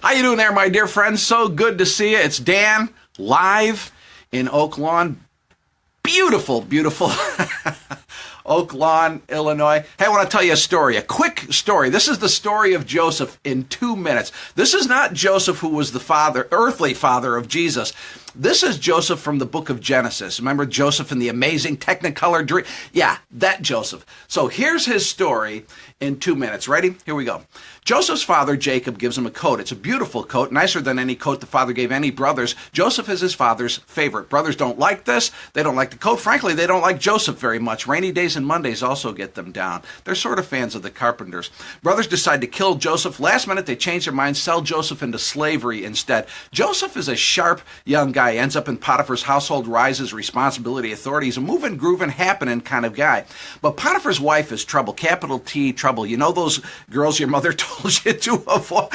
How you doing there, my dear friends? So good to see you. It's Dan, live in Oak Lawn. Beautiful, beautiful Oak Lawn, Illinois. Hey, I want to tell you a story, a quick story. This is the story of Joseph in 2 minutes. This is not Joseph who was the father, earthly father of Jesus. This is Joseph from the book of Genesis. Remember Joseph in the amazing Technicolor dream? Yeah, that Joseph. So here's his story in 2 minutes. Ready? Here we go. Joseph's father, Jacob, gives him a coat. It's a beautiful coat, nicer than any coat the father gave any brothers. Joseph is his father's favorite. Brothers don't like this. They don't like the coat. Frankly, they don't like Joseph very much. Rainy days and Mondays also get them down. They're sort of fans of the carpenters. Brothers decide to kill Joseph. Last minute, they change their minds, sell Joseph into slavery instead. Joseph is a sharp young guy. Ends up in Potiphar's household, rises, responsibility, authority. He's a moving, grooving, happening kind of guy. But Potiphar's wife is trouble, capital T, trouble. You know those girls your mother told you to avoid?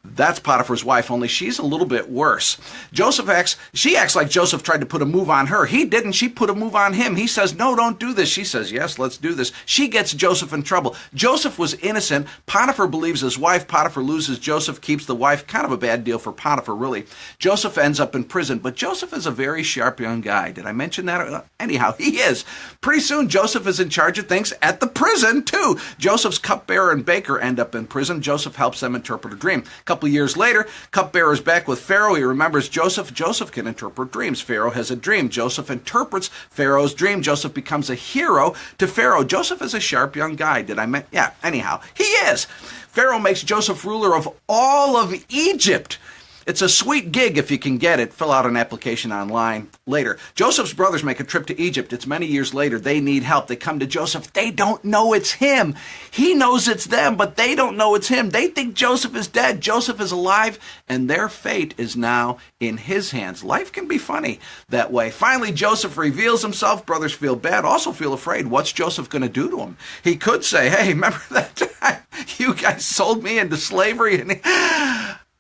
That's Potiphar's wife, only she's a little bit worse. She acts like Joseph tried to put a move on her. He didn't. She put a move on him. He says, no, don't do this. She says, yes, let's do this. She gets Joseph in trouble. Joseph was innocent. Potiphar believes his wife. Potiphar loses Joseph, keeps the wife. Kind of a bad deal for Potiphar, really. Joseph ends up in prison, but Joseph is a very sharp young guy. Did I mention that? Anyhow, he is. Pretty soon, Joseph is in charge of things at the prison, too. Joseph's cupbearer and baker end up in prison. Joseph helps them interpret a dream. A couple years later, cupbearer's back with Pharaoh. He remembers Joseph. Joseph can interpret dreams. Pharaoh has a dream. Joseph interprets Pharaoh's dream. Joseph becomes a hero to Pharaoh. Joseph is a sharp young guy. Yeah, anyhow, he is. Pharaoh makes Joseph ruler of all of Egypt. It's a sweet gig if you can get it. Fill out an application online later. Joseph's brothers make a trip to Egypt. It's many years later. They need help. They come to Joseph. They don't know it's him. He knows it's them, but they don't know it's him. They think Joseph is dead. Joseph is alive, and their fate is now in his hands. Life can be funny that way. Finally, Joseph reveals himself. Brothers feel bad, also feel afraid. What's Joseph going to do to him? He could say, hey, remember that time you guys sold me into slavery? And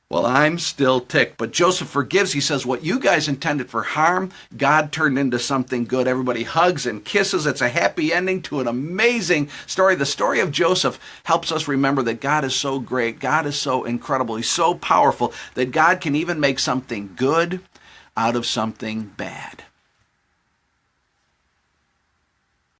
well, I'm still ticked. But Joseph forgives. He says, what you guys intended for harm, God turned into something good. Everybody hugs and kisses. It's a happy ending to an amazing story. The story of Joseph helps us remember that God is so great. God is so incredible. He's so powerful that God can even make something good out of something bad.